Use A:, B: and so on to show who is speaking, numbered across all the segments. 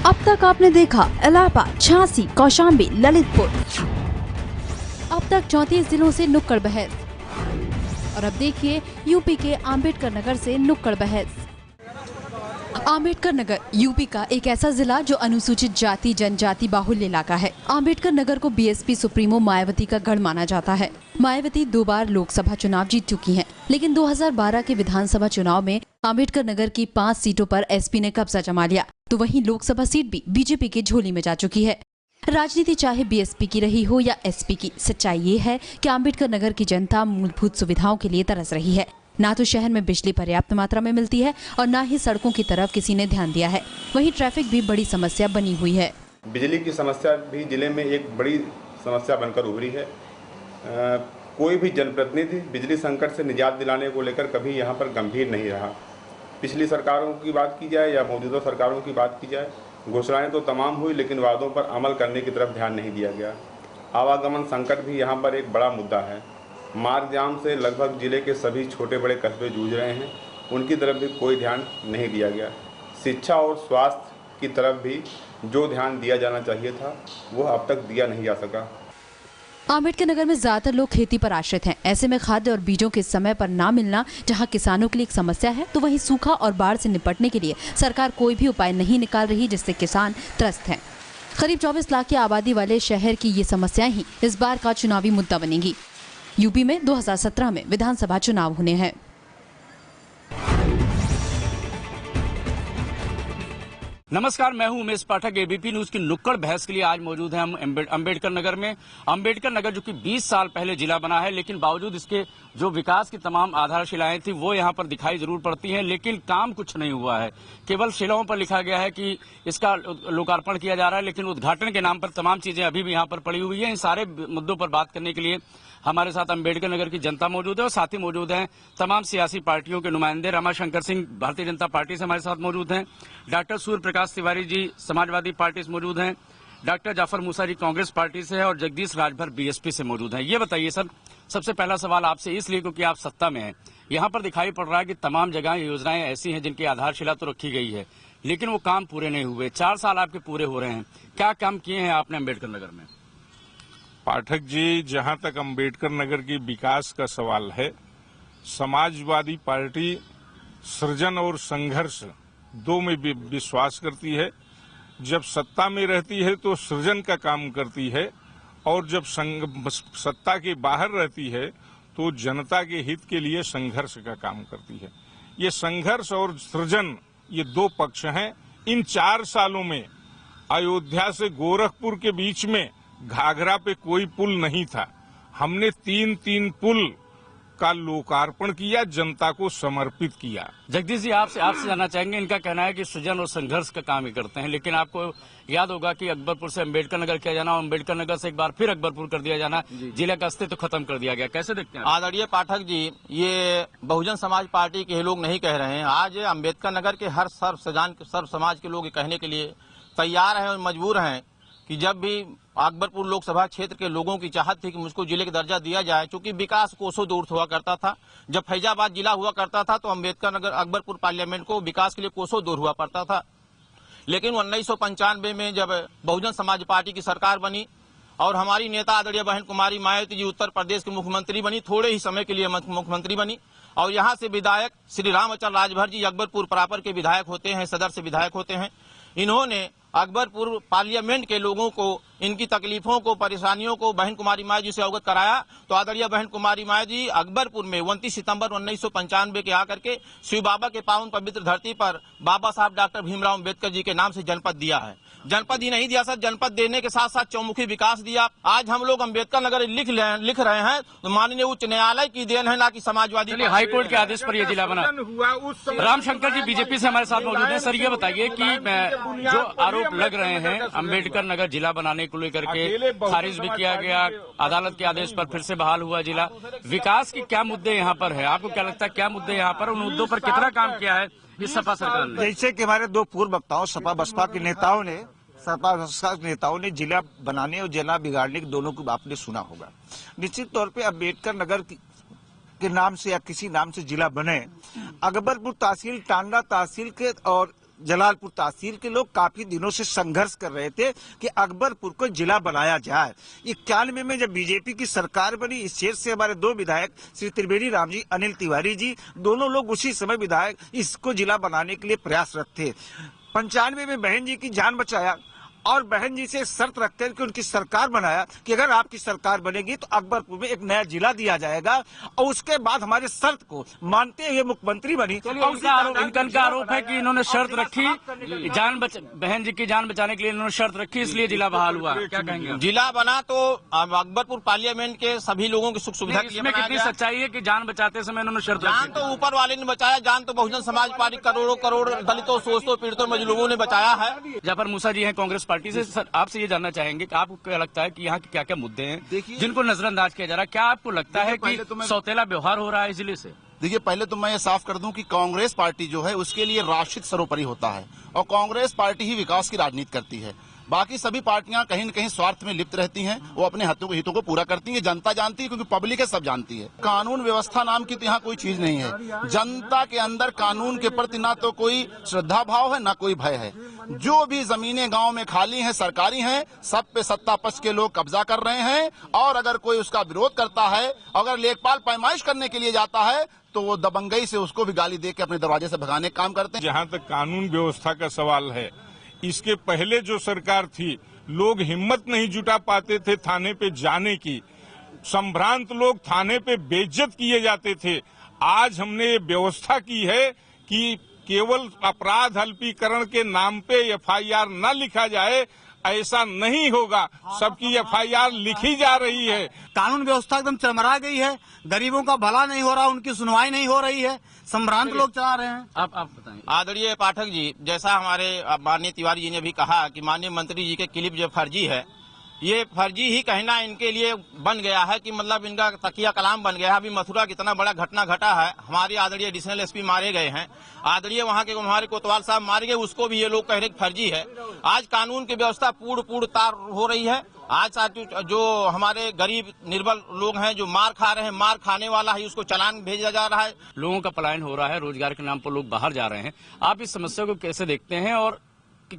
A: अब तक आपने देखा इलाहाबाद, झांसी, कौशाम्बी, ललितपुर। अब तक 34 जिलों से नुक्कड़ बहस। और अब देखिए यूपी के अम्बेडकर नगर से नुक्कड़ बहस। अम्बेडकर नगर यूपी का एक ऐसा जिला जो अनुसूचित जाति जनजाति बाहुल्य इलाका है। अम्बेडकर नगर को बीएसपी सुप्रीमो मायावती का गढ़ माना जाता है। मायावती 2 बार लोकसभा चुनाव जीत चुकी हैं, लेकिन 2012 के विधानसभा चुनाव में अम्बेडकर नगर की 5 सीटों पर एसपी ने कब्जा जमा लिया, तो वहीं लोकसभा सीट भी बीजेपी की झोली में जा चुकी है। राजनीति चाहे बीएसपी की रही हो या एसपी की, सच्चाई ये है कि अम्बेडकर नगर की जनता मूलभूत सुविधाओं के लिए तरस रही है। ना तो शहर में बिजली पर्याप्त मात्रा में मिलती है और ना ही सड़कों की तरफ किसी ने ध्यान दिया है। वहीं ट्रैफिक भी बड़ी समस्या बनी हुई है।
B: बिजली की समस्या भी जिले में एक बड़ी समस्या बनकर उभरी है। कोई भी जनप्रतिनिधि बिजली संकट से निजात दिलाने को लेकर कभी यहाँ पर गंभीर नहीं रहा। पिछली सरकारों की बात की जाए या मौजूदा सरकारों की बात की जाए, घोषणाएं तो तमाम हुई, लेकिन वादों पर अमल करने की तरफ ध्यान नहीं दिया गया। आवागमन संकट भी यहाँ पर एक बड़ा मुद्दा है। मार्ग जाम से लगभग जिले के सभी छोटे बड़े कस्बे जूझ रहे हैं, उनकी तरफ भी कोई ध्यान नहीं दिया गया। शिक्षा और स्वास्थ्य की तरफ भी जो ध्यान दिया जाना चाहिए था, वह अब तक दिया नहीं जा सका।
A: अम्बेडकर नगर में ज्यादातर लोग खेती पर आश्रित हैं। ऐसे में खाद्य और बीजों के समय पर ना मिलना जहां किसानों के लिए एक समस्या है, तो वहीं सूखा और बाढ़ से निपटने के लिए सरकार कोई भी उपाय नहीं निकाल रही, जिससे किसान त्रस्त हैं। करीब 24 लाख की आबादी वाले शहर की ये समस्याएं ही इस बार का चुनावी मुद्दा बनेंगी। यूपी में 2017 में विधानसभा चुनाव होने हैं।
C: नमस्कार, मैं हूं उमेश पाठक। एबीपी न्यूज की नुक्कड़ बहस के लिए आज मौजूद हैं हम अम्बेडकर नगर में। अम्बेडकर नगर जो कि 20 साल पहले जिला बना है, लेकिन बावजूद इसके जो विकास की तमाम आधारशिलाएं थी वो यहां पर दिखाई जरूर पड़ती हैं, लेकिन काम कुछ नहीं हुआ है। केवल शिलाओं पर लिखा गया है कि इसका लोकार्पण किया जा रहा है, लेकिन उद्घाटन के नाम पर तमाम चीजें अभी भी यहाँ पर पड़ी हुई है। इन सारे मुद्दों पर बात करने के लिए हमारे साथ अम्बेडकर नगर की जनता मौजूद है और साथ ही मौजूद हैं तमाम सियासी पार्टियों के नुमाइंदे। रमाशंकर सिंह भारतीय जनता पार्टी से हमारे साथ मौजूद हैं, डॉक्टर सूर्य प्रकाश तिवारी जी समाजवादी पार्टी से मौजूद हैं, डॉक्टर जाफर मूसा जी कांग्रेस पार्टी से है और जगदीश राजभर बीएसपी से मौजूद हैं। ये बताइए सर, सबसे पहला सवाल आपसे इसलिए क्योंकि आप सत्ता में हैं। यहाँ पर दिखाई पड़ रहा है कि तमाम जगह योजनाएं ऐसी हैं जिनकी आधारशिला तो रखी गई है, लेकिन वो काम पूरे नहीं हुए। 4 साल आपके पूरे हो रहे हैं, क्या काम किए हैं आपने अम्बेडकर नगर में?
D: पाठक जी, जहां तक अम्बेडकर नगर की विकास का सवाल है, समाजवादी पार्टी सृजन और संघर्ष 2 में विश्वास करती है। जब सत्ता में रहती है तो सृजन का काम करती है और जब सत्ता के बाहर रहती है तो जनता के हित के लिए संघर्ष का काम करती है। ये संघर्ष और सृजन, ये 2 पक्ष हैं। इन 4 सालों में अयोध्या से गोरखपुर के बीच में घाघरा पे कोई पुल नहीं था। हमने 3 पुल का लोकार्पण किया, जनता को समर्पित किया।
C: जगदीश जी, आपसे जानना चाहेंगे, इनका कहना है कि सृजन और संघर्ष का काम ही करते हैं, लेकिन आपको याद होगा कि अकबरपुर से अम्बेडकर नगर किया जाना और अम्बेडकर नगर से एक बार फिर अकबरपुर कर दिया जाना, जिले का अस्तित्व खत्म कर दिया गया। कैसे देखते हैं?
E: आदरणीय पाठक जी, ये बहुजन समाज पार्टी के लोग नहीं कह रहे हैं। आज अम्बेडकर नगर के हर सर्व समाज के लोग कहने के लिए तैयार हैं और मजबूर हैं कि जब भी अकबरपुर लोकसभा क्षेत्र के लोगों की चाहत थी कि मुझको जिले का दर्जा दिया जाए, क्योंकि विकास कोसों दूर हुआ करता था। जब फैजाबाद जिला हुआ करता था तो अम्बेडकर नगर अकबरपुर पार्लियामेंट को विकास के लिए कोसों दूर हुआ पड़ता था। लेकिन 1995 में जब बहुजन समाज पार्टी की सरकार बनी और हमारी नेता आदरणीय बहन कुमारी मायावती जी उत्तर प्रदेश की मुख्यमंत्री बनी, थोड़े ही समय के लिए मुख्यमंत्री बनी, और यहाँ से विधायक श्री रामचंद्र राजभर जी अकबरपुर प्रॉपर के विधायक होते हैं, सदर से विधायक होते हैं। इन्होंने अकबरपुर पार्लियामेंट के लोगों को इनकी तकलीफों को, परेशानियों को बहन कुमारी माया जी से अवगत कराया। तो आदरणीय बहन कुमारी माया जी अकबरपुर में 29 सितंबर 1995 के आकर के शिव बाबा के पावन पवित्र धरती पर बाबा साहब डॉक्टर भीमराव अम्बेडकर जी के नाम से जनपद दिया है। जनपद ही नहीं दिया सर, जनपद देने के साथ साथ चौमुखी विकास दिया। आज हम लोग अम्बेडकर नगर लिख रहे हैं तो माननीय उच्च न्यायालय की देन है, ना कि समाजवादी
C: हाईकोर्ट के आदेश पर यह जिला बना। रामशंकर जी बीजेपी से हमारे साथ मौजूद हैं। सर, ये बताइए कि जो आरोप लग रहे हैं अम्बेडकर नगर जिला बनाने को लेकर के खारिज भी किया गया, अदालत के आदेश पर फिर से बहाल हुआ जिला, विकास के क्या मुद्दे यहाँ पर है? आपको क्या लगता है क्या मुद्दे यहाँ पर, उन मुद्दों पर कितना काम किया है इस सपा सरकार ने?
F: जैसे कि हमारे 2 पूर्व वक्ताओं सपा बसपा के नेताओं ने जिला बनाने और जिला बिगाड़ने के दोनों को आपने सुना होगा। निश्चित तौर पे अम्बेडकर नगर के नाम से या किसी नाम से जिला बने, अकबरपुर तहसील, टांडा तहसील के और जलालपुर तहसील के लोग काफी दिनों से संघर्ष कर रहे थे कि अकबरपुर को जिला बनाया जाए। 91 में जब बीजेपी की सरकार बनी, इस क्षेत्र से हमारे 2 विधायक श्री त्रिवेणी राम जी, अनिल तिवारी जी, दोनों लोग उसी समय विधायक इसको जिला बनाने के लिए प्रयासरत थे। 95 में बहन जी की जान बचाया और बहन जी से शर्त रखते हैं कि उनकी सरकार बनाया कि अगर आपकी सरकार बनेगी तो अकबरपुर में एक नया जिला दिया जाएगा, और उसके बाद हमारे शर्त को मानते हुए मुख्यमंत्री बनी।
C: इनका आरोप है कि इन्होंने शर्त रखी, बहन जी की जान बचाने के लिए इन्होंने शर्त रखी, इसलिए जिला बहाल हुआ। क्या कहेंगे?
E: जिला बना तो अकबरपुर पार्लियामेंट के सभी लोगों की सुख सुविधा
C: इसमें कितनी सच्चाई है कि जान बचाते समय इन्होंने शर्त
E: जान तो ऊपर वाले ने बचाया, जान तो बहुजन समाज पार्टी करोड़ों करोड़ दलितों, शोषितों, पीड़ितों, मजलूमों ने बचाया है।
C: जाफर मूसा जी हैं कांग्रेस पार्टी से। सर, आपसे ये जानना चाहेंगे कि आपको क्या लगता है कि यहाँ के क्या क्या मुद्दे हैं जिनको नजरअंदाज किया जा रहा है? क्या आपको लगता है कि सौतेला व्यवहार हो रहा है जिले से?
G: देखिए, पहले तो मैं ये साफ कर दूं कि कांग्रेस पार्टी जो है उसके लिए राष्ट्रीय सर्वोपरि होता है और कांग्रेस पार्टी ही विकास की राजनीति करती है। बाकी सभी पार्टियां कहीं न कहीं स्वार्थ में लिप्त रहती हैं, वो अपने हितों को पूरा करती हैं। जनता जानती है क्योंकि पब्लिक है, सब जानती है। कानून व्यवस्था नाम की तो यहाँ कोई चीज नहीं है। जनता के अंदर कानून के प्रति ना तो कोई श्रद्धा भाव है ना कोई भय है। जो भी जमीनें गांव में खाली हैं, सरकारी हैं, सब पे सत्ता पक्ष के लोग कब्जा कर रहे हैं, और अगर कोई उसका विरोध करता है, अगर लेखपाल पैमाइश करने के लिए जाता है तो वो दबंगई से उसको भी गाली दे के अपने दरवाजे से भगाने का काम करते हैं।
D: जहाँ तक कानून व्यवस्था का सवाल है, इसके पहले जो सरकार थी, लोग हिम्मत नहीं जुटा पाते थे थाने पे जाने की। संभ्रांत लोग थाने पे बेइज्जत किए जाते थे। आज हमने ये व्यवस्था की है कि केवल अपराध अल्पीकरण के नाम पे एफआईआर न लिखा जाए, ऐसा नहीं होगा। सबकी एफआईआर लिखी जा रही है।
H: कानून व्यवस्था एकदम चरमरा गई है, गरीबों का भला नहीं हो रहा, उनकी सुनवाई नहीं हो रही है, संभ्रांत लोग चला रहे हैं।
C: आप बताएं।
E: आदरणीय पाठक जी, जैसा हमारे माननीय तिवारी जी ने भी कहा कि माननीय मंत्री जी के क्लिप जो फर्जी है, ये फर्जी ही कहना इनके लिए बन गया है कि मतलब इनका तकिया कलाम बन गया है। अभी मथुरा कितना बड़ा घटना घटा है, हमारे आदरणीय एडिशनल एसपी मारे गए हैं, आदरणीय वहाँ के हमारे कोतवाल साहब मारे गए, उसको भी ये लोग कह रहे फर्जी है। आज कानून की व्यवस्था पूर्ण तार हो रही है। आज जो हमारे गरीब निर्बल लोग हैं जो मार खा रहे हैं, मार खाने वाला है उसको चालान भेजा जा रहा है।
C: लोगों का पलायन हो रहा है, रोजगार के नाम पर लोग बाहर जा रहे हैं। आप इस समस्या को कैसे देखते हैं और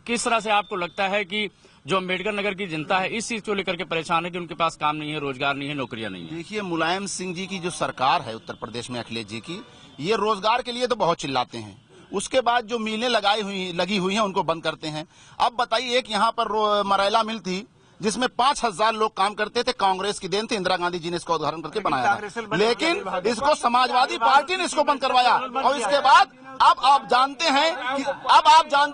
C: किस तरह से आपको लगता है कि जो अम्बेडकर नगर की जनता है इस चीज को लेकर के परेशान है कि उनके पास काम नहीं है, रोजगार नहीं है, नौकरियां नहीं है?
G: देखिए, मुलायम सिंह जी की जो सरकार है उत्तर प्रदेश में, अखिलेश जी की, ये रोजगार के लिए तो बहुत चिल्लाते हैं। उसके बाद जो मिलें लगी हुई हैं उनको बंद करते हैं। अब बताइए, एक यहाँ पर मरैला मिल थी जिसमें 5000 लोग काम करते थे, कांग्रेस की देन थी, इंदिरा गांधी जी ने इसका उद्घाटन करके बनाया था। लेकिन इसको समाजवादी पार्टी ने इसको बंद करवाया। और इसके बाद अब आप जानते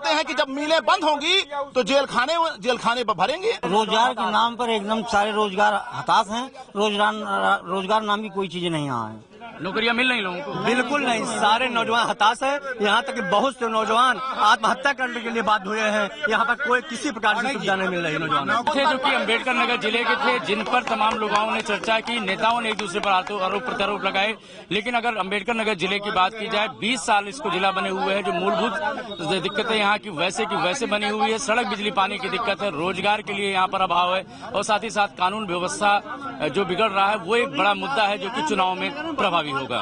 G: हैं कि जब मिलें बंद होंगी तो जेल खाने भरेंगे।
H: रोजगार के नाम पर एकदम सारे रोजगार हताश हैं। रोजगार नाम की कोई चीज नहीं यहाँ है।
C: नौकरियां मिल रही लोगों को?
H: बिल्कुल नहीं, सारे नौजवान हताश है। यहाँ तक कि बहुत से नौजवान आत्महत्या करने के लिए बाध्य हुए हैं। यहाँ पर कोई किसी प्रकार की सुविधा नहीं मिल रही नौजवानों को।
C: जो कि अम्बेडकर नगर जिले के थे, जिन पर तमाम लोगों ने चर्चा की, नेताओं ने एक दूसरे पर आरोप प्रत्यारोप लगाए। लेकिन अगर अम्बेडकर नगर जिले की बात की जाए, 20 साल इसको जिला बने हुए हैं। जो मूलभूत दिक्कतें यहाँ की वैसे बनी हुई है। सड़क, बिजली, पानी की दिक्कत है, रोजगार के लिए यहाँ पर अभाव है, और साथ ही साथ कानून व्यवस्था जो बिगड़ रहा है वो एक बड़ा मुद्दा है जो कि चुनाव में प्रभावी होगा।